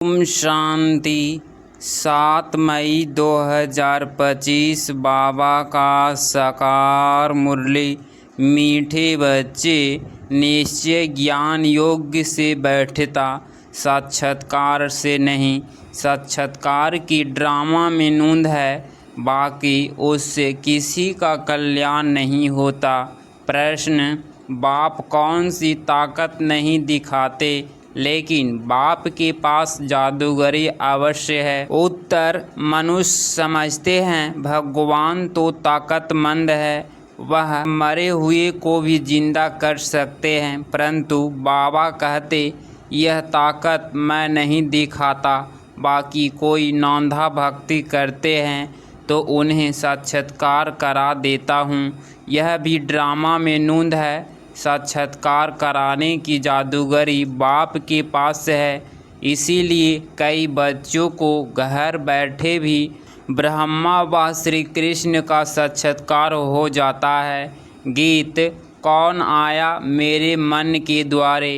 ओम शांति। 7 मई 2025 बाबा का साकार मुरली। मीठे बच्चे निश्चय ज्ञान योग्य से बैठता, साक्षात्कार से नहीं। साक्षात्कार की ड्रामा में नूंद है, बाकी उससे किसी का कल्याण नहीं होता। प्रश्न: बाप कौन सी ताकत नहीं दिखाते, लेकिन बाप के पास जादूगरी अवश्य है। उत्तर: मनुष्य समझते हैं भगवान तो ताकतमंद है, वह मरे हुए को भी जिंदा कर सकते हैं, परंतु बाबा कहते यह ताकत मैं नहीं दिखाता। बाकी कोई नौंधा भक्ति करते हैं तो उन्हें साक्षात्कार करा देता हूँ। यह भी ड्रामा में नूंद है। साक्षात्कार कराने की जादूगरी बाप के पास है, इसीलिए कई बच्चों को घर बैठे भी ब्रह्मा व श्री कृष्ण का साक्षात्कार हो जाता है। गीत: कौन आया मेरे मन के द्वारे।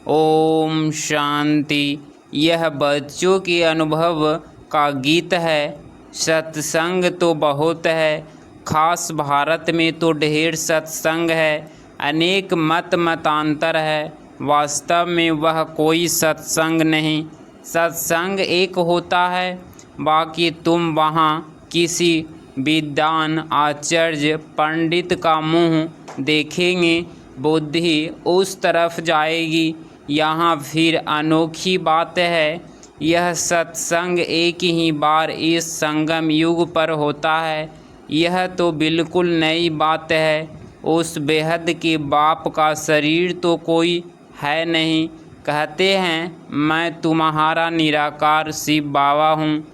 ओम शांति। यह बच्चों के अनुभव का गीत है। सत्संग तो बहुत है, खास भारत में तो ढेर सत्संग है। अनेक मतांतर है, वास्तव में वह कोई सत्संग नहीं। सत्संग एक होता है, बाकी तुम वहाँ किसी विद्वान आचार्य पंडित का मुँह देखेंगे, बुद्धि उस तरफ जाएगी। यहाँ फिर अनोखी बात है, यह सत्संग एक ही बार इस संगम युग पर होता है। यह तो बिल्कुल नई बात है। उस बेहद के बाप का शरीर तो कोई है नहीं। कहते हैं मैं तुम्हारा निराकार शिव बाबा हूँ।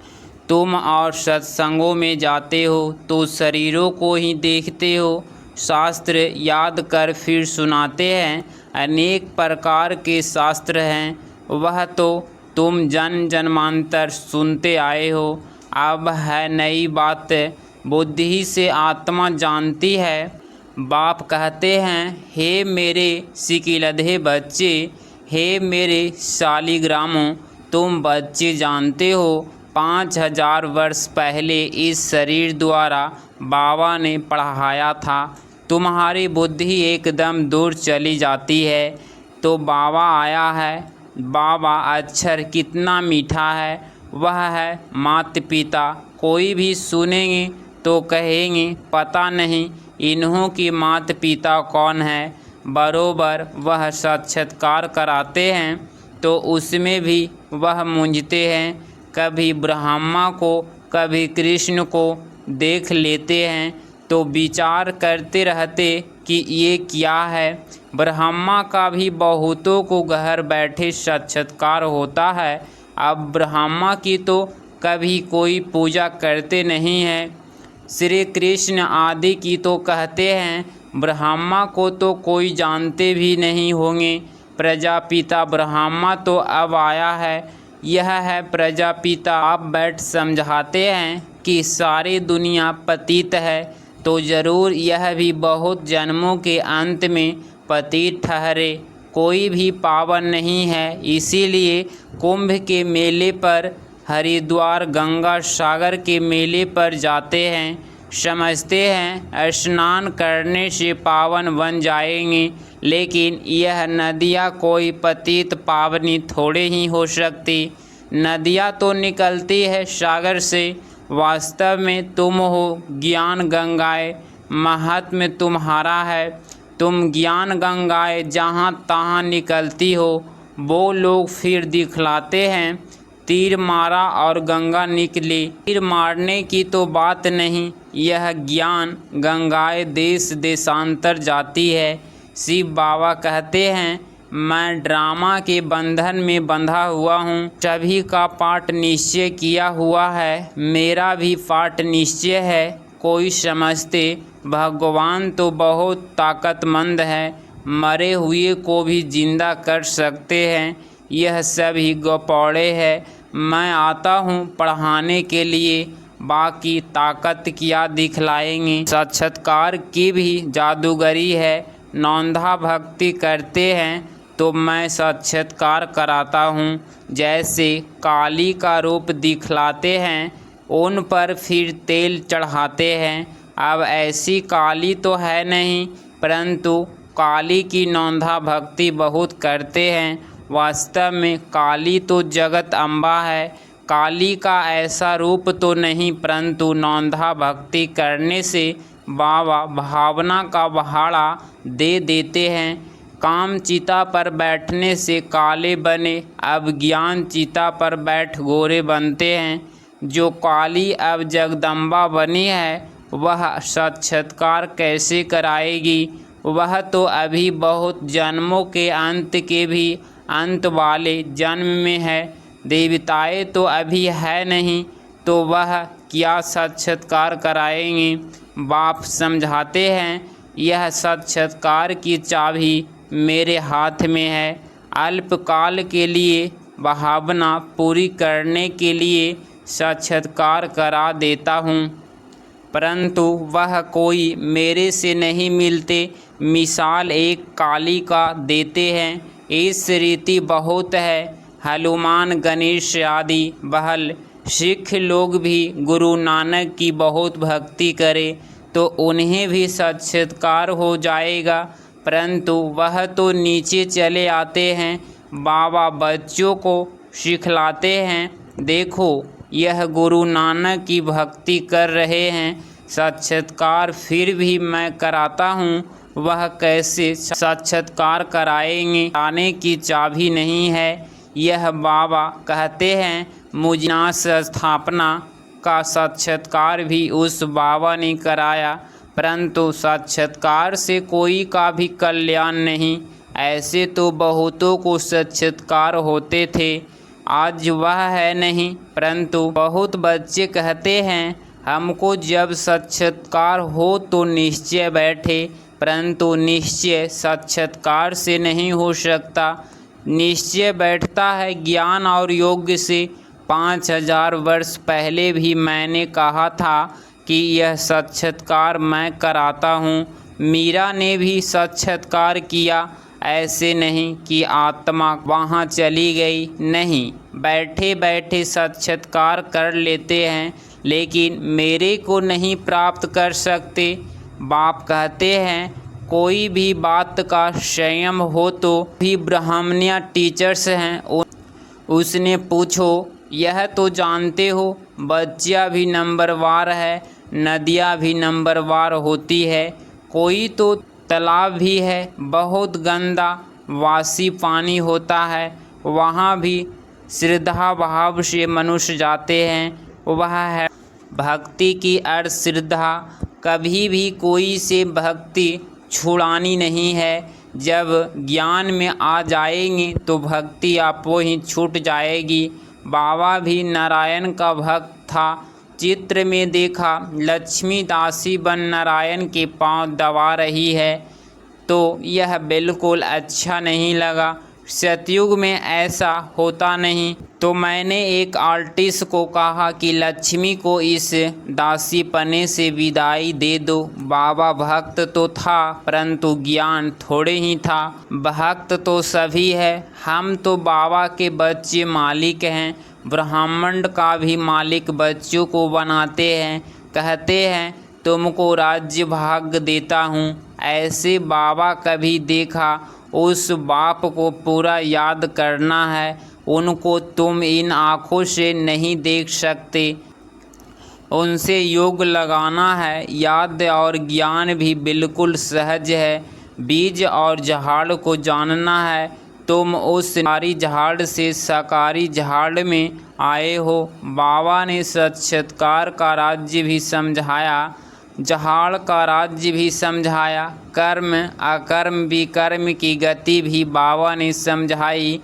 तुम और सत्संगों में जाते हो तो शरीरों को ही देखते हो। शास्त्र याद कर फिर सुनाते हैं। अनेक प्रकार के शास्त्र हैं, वह तो तुम जन्मांतर सुनते आए हो। अब है नई बात, बुद्धि से आत्मा जानती है। बाप कहते हैं, हे मेरे सिकिलधे बच्चे, हे मेरे शालिग्रामों, तुम बच्चे जानते हो 5000 वर्ष पहले इस शरीर द्वारा बाबा ने पढ़ाया था। तुम्हारी बुद्धि एकदम दूर चली जाती है तो बाबा आया है। बाबा अक्षर कितना मीठा है, वह है माता पिता। कोई भी सुनेंगे तो कहेंगे पता नहीं इन्हों के माता पिता कौन है। बरोबर वह साक्षात्कार कराते हैं तो उसमें भी वह मूंझते हैं। कभी ब्रह्मा को कभी कृष्ण को देख लेते हैं तो विचार करते रहते कि ये क्या है। ब्रह्मा का भी बहुतों को घर बैठे साक्षात्कार होता है। अब ब्रह्मा की तो कभी कोई पूजा करते नहीं हैं। श्री कृष्ण आदि की तो कहते हैं ब्रह्मा को तो कोई जानते भी नहीं होंगे। प्रजापिता ब्रह्मा तो अब आया है, यह है प्रजापिता। आप बैठ समझाते हैं कि सारी दुनिया पतित है, तो ज़रूर यह भी बहुत जन्मों के अंत में पतित ठहरे। कोई भी पावन नहीं है, इसीलिए कुंभ के मेले पर, हरिद्वार गंगा सागर के मेले पर जाते हैं। समझते हैं स्नान करने से पावन बन जाएंगे, लेकिन यह नदियाँ कोई पतित पावनी थोड़े ही हो सकती। नदियाँ तो निकलती है सागर से। वास्तव में तुम हो ज्ञान गंगाएँ, महात्म्य तुम्हारा है। तुम ज्ञान गंगाएँ जहाँ तहाँ निकलती हो। वो लोग फिर दिखलाते हैं तीर मारा और गंगा निकली। तीर मारने की तो बात नहीं, यह ज्ञान गंगाएँ देश देशांतर जाती है। शिव बाबा कहते हैं मैं ड्रामा के बंधन में बंधा हुआ हूँ। सभी का पाठ निश्चय किया हुआ है, मेरा भी पाठ निश्चय है। कोई समझते भगवान तो बहुत ताकतमंद है, मरे हुए को भी जिंदा कर सकते हैं। यह सभी गौपौड़े है। मैं आता हूँ पढ़ाने के लिए, बाकी ताकत क्या दिखलाएंगे। साक्षात्कार की भी जादूगरी है। नौंधा भक्ति करते हैं तो मैं साक्षात्कार कराता हूँ। जैसे काली का रूप दिखलाते हैं, उन पर फिर तेल चढ़ाते हैं। अब ऐसी काली तो है नहीं, परंतु काली की नौंधा भक्ति बहुत करते हैं। वास्तव में काली तो जगत अम्बा है। काली का ऐसा रूप तो नहीं, परंतु नौंधा भक्ति करने से बाबा भावना का बहाड़ा दे देते हैं। काम चिता पर बैठने से काले बने, अब ज्ञान चिता पर बैठ गोरे बनते हैं। जो काली अब जगदम्बा बनी है, वह साक्षात्कार कैसे कराएगी? वह तो अभी बहुत जन्मों के अंत के भी अंत वाले जन्म में है। देवताएं तो अभी है नहीं, तो वह क्या साक्षात्कार कराएंगे? बाप समझाते हैं, यह साक्षात्कार की चाबी मेरे हाथ में है। अल्पकाल के लिए भावना पूरी करने के लिए साक्षात्कार करा देता हूँ, परंतु वह कोई मेरे से नहीं मिलते। मिसाल एक काली का देते हैं, इस रीति बहुत है। हनुमान, गणेश आदि बहल सिख लोग भी गुरु नानक की बहुत भक्ति करें तो उन्हें भी साक्षात्कार हो जाएगा, परंतु वह तो नीचे चले आते हैं। बाबा बच्चों को सिखलाते हैं, देखो यह गुरु नानक की भक्ति कर रहे हैं। साक्षात्कार फिर भी मैं कराता हूँ, वह कैसे साक्षात्कार कराएंगे? आने की चाबी नहीं है। यह बाबा कहते हैं, मुझना स्थापना का साक्षात्कार भी उस बाबा ने कराया, परंतु साक्षात्कार से कोई का भी कल्याण नहीं। ऐसे तो बहुतों को साक्षात्कार होते थे, आज वह है नहीं। परंतु बहुत बच्चे कहते हैं, हमको जब साक्षात्कार हो तो निश्चय बैठे, परंतु निश्चय साक्षात्कार से नहीं हो सकता। निश्चय बैठता है ज्ञान और योग से। 5000 वर्ष पहले भी मैंने कहा था कि यह साक्षात्कार मैं कराता हूँ। मीरा ने भी साक्षात्कार किया, ऐसे नहीं कि आत्मा वहाँ चली गई, नहीं, बैठे बैठे साक्षात्कार कर लेते हैं, लेकिन मेरे को नहीं प्राप्त कर सकते। बाप कहते हैं, कोई भी बात का संयम हो तो भी ब्राह्मणिया टीचर्स हैं, उसने पूछो, यह तो जानते हो बच्चियाँ भी नंबरवार है, नदियाँ भी नंबरवार होती है। कोई तो तालाब भी है, बहुत गंदा वासी पानी होता है, वहाँ भी श्रद्धा भाव से मनुष्य जाते हैं। वह है भक्ति की अर्थ श्रद्धा। कभी भी कोई से भक्ति छुड़ानी नहीं है। जब ज्ञान में आ जाएंगे तो भक्ति आपो ही छूट जाएगी। बाबा भी नारायण का भक्त था। चित्र में देखा लक्ष्मी दासी बन नारायण के पांव दबा रही है, तो यह बिल्कुल अच्छा नहीं लगा। सतयुग में ऐसा होता नहीं। तो मैंने एक आर्टिस्ट को कहा कि लक्ष्मी को इस दासीपने से विदाई दे दो। बाबा भक्त तो था, परंतु ज्ञान थोड़े ही था। भक्त तो सभी है, हम तो बाबा के बच्चे मालिक हैं। ब्रह्मांड का भी मालिक बच्चों को बनाते हैं, कहते हैं तुमको राज्य भाग देता हूँ। ऐसे बाबा कभी देखा, उस बाप को पूरा याद करना है। उनको तुम इन आँखों से नहीं देख सकते, उनसे योग लगाना है। याद और ज्ञान भी बिल्कुल सहज है। बीज और झाड़ को जानना है। तुम उस सारी झाड़ से साकारी झाड़ में आए हो। बाबा ने साक्षात्कार का राज्य भी समझाया, झाड़ का राज्य भी समझाया, कर्म अकर्म विकर्म की गति भी बाबा ने समझाई।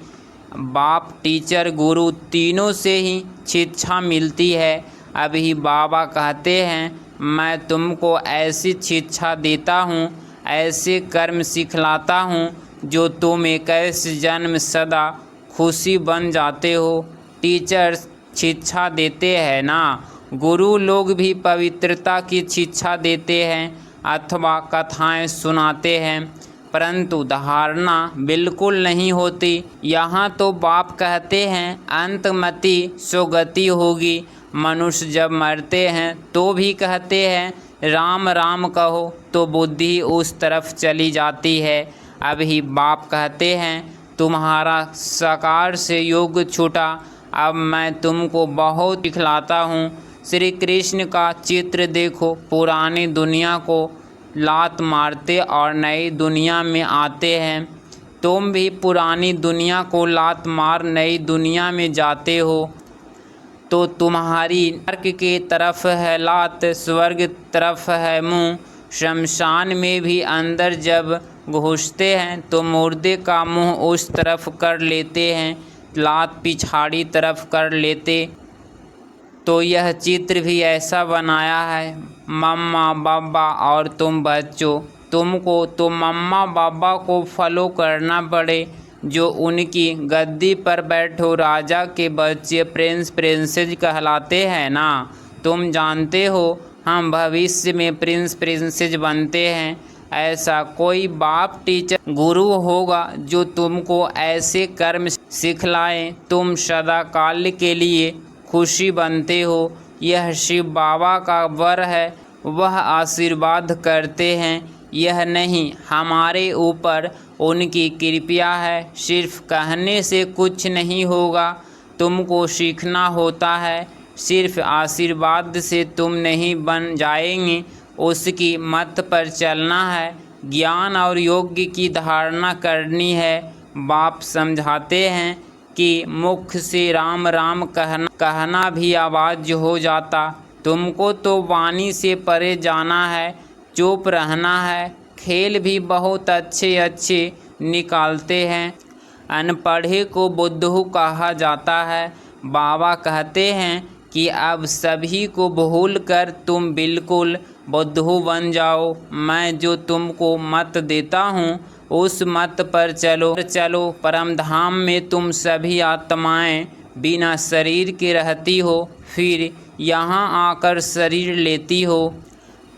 बाप, टीचर, गुरु तीनों से ही शिक्षा मिलती है। अभी बाबा कहते हैं, मैं तुमको ऐसी शिक्षा देता हूँ, ऐसे कर्म सिखलाता हूँ जो तुम 21 जन्म सदा खुशी बन जाते हो। टीचर्स शिक्षा देते हैं ना, गुरु लोग भी पवित्रता की शिक्षा देते हैं अथवा कथाएं सुनाते हैं, परंतु धारणा बिल्कुल नहीं होती। यहाँ तो बाप कहते हैं अंतमति सुगति होगी। मनुष्य जब मरते हैं तो भी कहते हैं राम राम कहो, तो बुद्धि उस तरफ चली जाती है। अभी बाप कहते हैं तुम्हारा साकार से योग छूटा, अब मैं तुमको बहुत दिखलाता हूँ। श्री कृष्ण का चित्र देखो, पुरानी दुनिया को लात मारते और नई दुनिया में आते हैं। तुम भी पुरानी दुनिया को लात मार नई दुनिया में जाते हो, तो तुम्हारी नर्क के तरफ है लात, स्वर्ग तरफ है मुंह। शमशान में भी अंदर जब घुसते हैं तो मुर्दे का मुंह उस तरफ कर लेते हैं, लात पिछाड़ी तरफ कर लेते। तो यह चित्र भी ऐसा बनाया है। मम्मा बाबा और तुम बच्चों, तुमको तो मम्मा बाबा को फॉलो करना पड़े, जो उनकी गद्दी पर बैठो राजा के बच्चे प्रिंस प्रिंसेस कहलाते हैं ना। तुम जानते हो हम भविष्य में प्रिंस प्रिंसेस बनते हैं। ऐसा कोई बाप टीचर गुरु होगा जो तुमको ऐसे कर्म सिखलाए, तुम सदा काल के लिए खुशी बनते हो। यह शिव बाबा का वर है, वह आशीर्वाद करते हैं। यह नहीं हमारे ऊपर उनकी कृपा है। सिर्फ कहने से कुछ नहीं होगा, तुमको सीखना होता है। सिर्फ आशीर्वाद से तुम नहीं बन जाएंगे, उसकी मत पर चलना है। ज्ञान और योग्य की धारणा करनी है। बाप समझाते हैं कि मुख से राम राम कहना भी आवाज़ हो जाता। तुमको तो वाणी से परे जाना है, चुप रहना है। खेल भी बहुत अच्छे अच्छे निकालते हैं। अनपढ़े को बुद्धू कहा जाता है। बाबा कहते हैं कि अब सभी को भूल कर तुम बिल्कुल बुद्धू बन जाओ। मैं जो तुमको मत देता हूँ उस मत पर चलो। परम धाम में तुम सभी आत्माएं बिना शरीर के रहती हो, फिर यहाँ आकर शरीर लेती हो,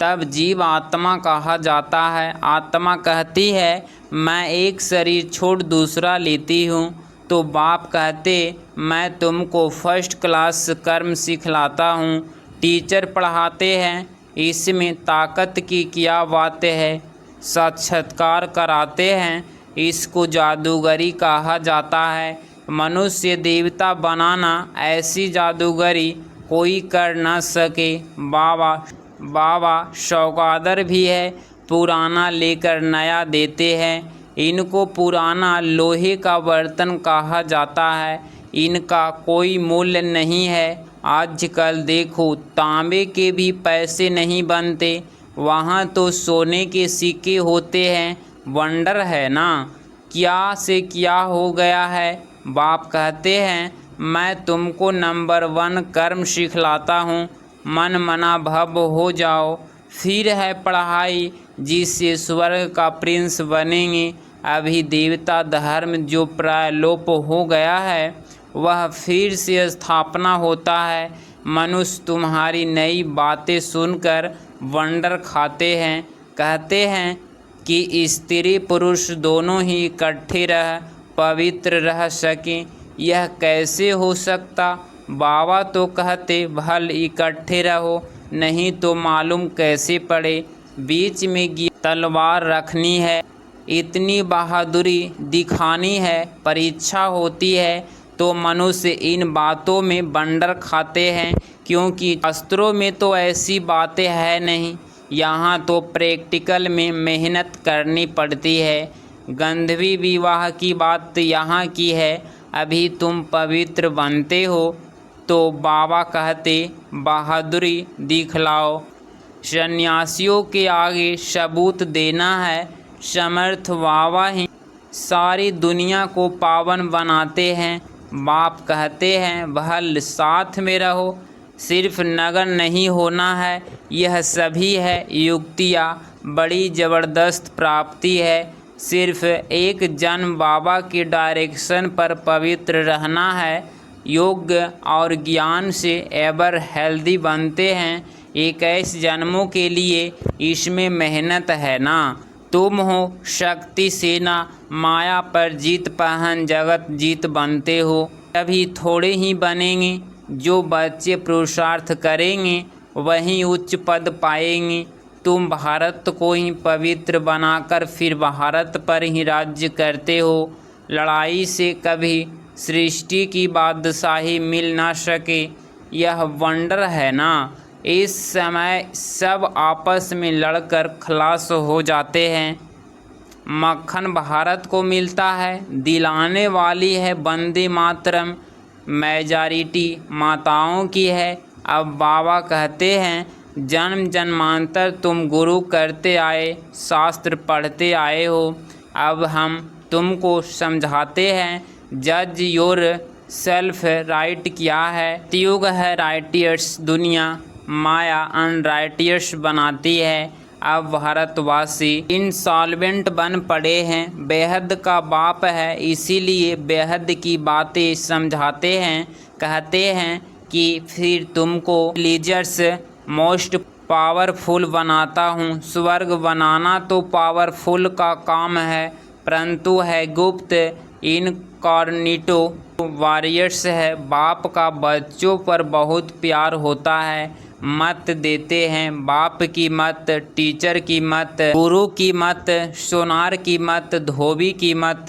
तब जीव आत्मा कहा जाता है। आत्मा कहती है मैं एक शरीर छोड़ दूसरा लेती हूँ। तो बाप कहते मैं तुमको फर्स्ट क्लास कर्म सिखलाता हूँ। टीचर पढ़ाते हैं, इसमें ताकत की क्या बात है। साक्षात्कार कराते हैं, इसको जादूगरी कहा जाता है। मनुष्य देवता बनाना ऐसी जादूगरी कोई कर न सके। बाबा शौकादर भी है, पुराना लेकर नया देते हैं। इनको पुराना लोहे का बर्तन कहा जाता है, इनका कोई मूल्य नहीं है। आजकल देखो तांबे के भी पैसे नहीं बनते, वहाँ तो सोने के सिक्के होते हैं। वंडर है ना, क्या से क्या हो गया है। बाप कहते हैं मैं तुमको नंबर 1 कर्म सिखलाता हूँ, मन मना भव हो जाओ। फिर है पढ़ाई, जिससे स्वर्ग का प्रिंस बनेंगे। अभी देवता धर्म जो प्रायलोप हो गया है, वह फिर से स्थापना होता है। मनुष्य तुम्हारी नई बातें सुनकर वंडर खाते हैं। कहते हैं कि स्त्री पुरुष दोनों ही इकट्ठे रह पवित्र रह सकें। यह कैसे हो सकता। बाबा तो कहते भल इकट्ठे रहो, नहीं तो मालूम कैसे पड़े। बीच में तलवार रखनी है, इतनी बहादुरी दिखानी है, परीक्षा होती है। तो मनुष्य इन बातों में बंडर खाते हैं, क्योंकि शास्त्रों में तो ऐसी बातें है नहीं। यहाँ तो प्रैक्टिकल में मेहनत करनी पड़ती है। गंधर्वी विवाह की बात यहाँ की है। अभी तुम पवित्र बनते हो तो बाबा कहते बहादुरी दिखलाओ। सन्यासियों के आगे सबूत देना है। समर्थ बाबा ही सारी दुनिया को पावन बनाते हैं। बाप कहते हैं भल साथ में रहो, सिर्फ नगर नहीं होना है। यह सभी है युक्तियाँ, बड़ी ज़बरदस्त प्राप्ति है। सिर्फ एक जन्म बाबा के डायरेक्शन पर पवित्र रहना है। योग और ज्ञान से एवर हेल्दी बनते हैं। 21 जन्मों के लिए इसमें मेहनत है ना। तुम हो शक्ति सेना, माया पर जीत पहन जगत जीत बनते हो। अभी थोड़े ही बनेंगे, जो बच्चे पुरुषार्थ करेंगे वहीं उच्च पद पाएंगे। तुम भारत को ही पवित्र बनाकर फिर भारत पर ही राज्य करते हो। लड़ाई से कभी सृष्टि की बादशाही मिल ना सके, यह वंडर है ना। इस समय सब आपस में लड़कर खलास हो जाते हैं। मक्खन भारत को मिलता है, दिलाने वाली है वंदे मातरम। मेजॉरिटी माताओं की है। अब बाबा कहते हैं, जन्म जन्मांतर तुम गुरु करते आए, शास्त्र पढ़ते आए हो। अब हम तुमको समझाते हैं, जज योर सेल्फ राइट क्या है। युग है राइटियर्स, दुनिया माया अनराइटियर्स बनाती है। अब भारतवासी इंसॉल्वेंट बन पड़े हैं। बेहद का बाप है, इसीलिए बेहद की बातें समझाते हैं। कहते हैं कि फिर तुमको लीजर्स मोस्ट पावरफुल बनाता हूँ। स्वर्ग बनाना तो पावरफुल का काम है, परंतु है गुप्त इनकॉर्निटो वॉरियर्स है। बाप का बच्चों पर बहुत प्यार होता है। मत देते हैं, बाप की मत, टीचर की मत, गुरु की मत, सोनार की मत, धोबी की मत,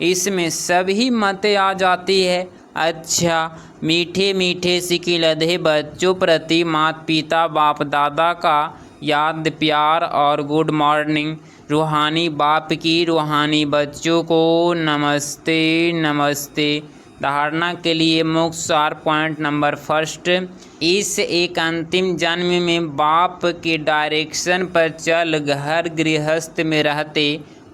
इसमें सभी मतें आ जाती है। अच्छा, मीठे मीठे सिकिलधे बच्चों प्रति माता पिता बाप दादा का याद प्यार और गुड मॉर्निंग। रूहानी बाप की रूहानी बच्चों को नमस्ते नमस्ते। धारणा के लिए मुख्य सार पॉइंट नंबर फर्स्ट, इस एक अंतिम जन्म में बाप के डायरेक्शन पर चल घर गृहस्थ में रहते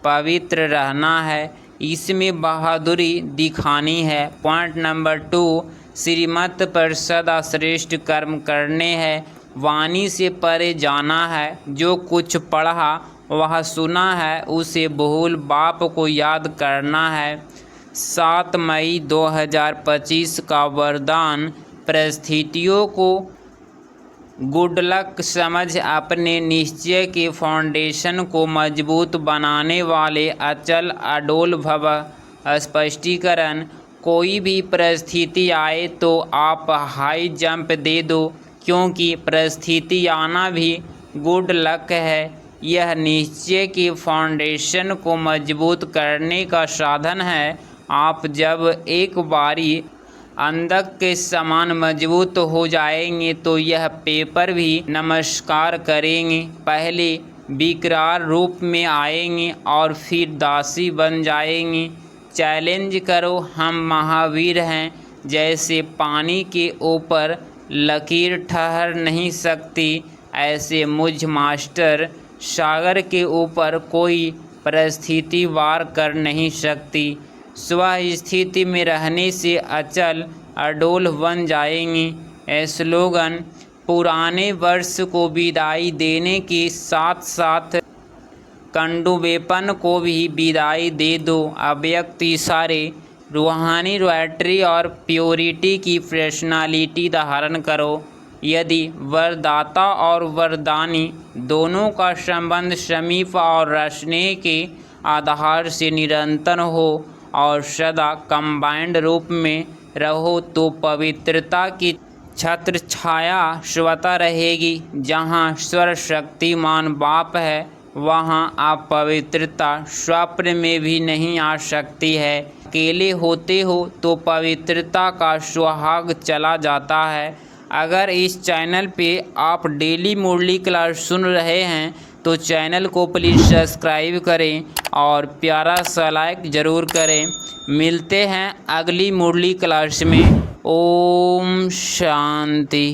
पवित्र रहना है। इसमें बहादुरी दिखानी है। पॉइंट नंबर टू, श्रीमत पर सदा श्रेष्ठ कर्म करने हैं। वाणी से परे जाना है। जो कुछ पढ़ा वह सुना है, उसे भूल बाप को याद करना है। 7 मई 2025 का वरदान, परिस्थितियों को गुड लक समझ अपने निश्चय के फाउंडेशन को मजबूत बनाने वाले अचल अडोल भव। स्पष्टीकरण, कोई भी परिस्थिति आए तो आप हाई जंप दे दो, क्योंकि परिस्थिति आना भी गुड लक है। यह निश्चय के फाउंडेशन को मजबूत करने का साधन है। आप जब एक बारी अंधक के समान मजबूत हो जाएंगे तो यह पेपर भी नमस्कार करेंगे। पहले विकराल रूप में आएंगे और फिर दासी बन जाएंगे। चैलेंज करो, हम महावीर हैं। जैसे पानी के ऊपर लकीर ठहर नहीं सकती, ऐसे मुझ मास्टर सागर के ऊपर कोई परिस्थिति वार कर नहीं सकती। स्व स्थिति में रहने से अचल अडोल बन जाएंगे। स्लोगन, पुराने वर्ष को विदाई देने के साथ साथ कंडुबेपन को भी विदाई दे दो। अव्यक्त इशारे, रूहानी रॉयल्टी और प्योरिटी की पर्सनालिटी धारण करो। यदि वरदाता और वरदानी दोनों का संबंध समीप और स्नेह के आधार से निरंतर हो और सदा कंबाइंड रूप में रहो, तो पवित्रता की छत्र छाया स्वतः रहेगी। जहाँ सर्वशक्तिमान बाप है, वहाँ आप पवित्रता स्वप्न में भी नहीं आ सकती है। अकेले होते हो तो पवित्रता का सुहाग चला जाता है। अगर इस चैनल पे आप डेली मुरली क्लास सुन रहे हैं तो चैनल को प्लीज़ सब्सक्राइब करें और प्यारा सा लाइक ज़रूर करें। मिलते हैं अगली मुरली क्लास में। ओम शांति।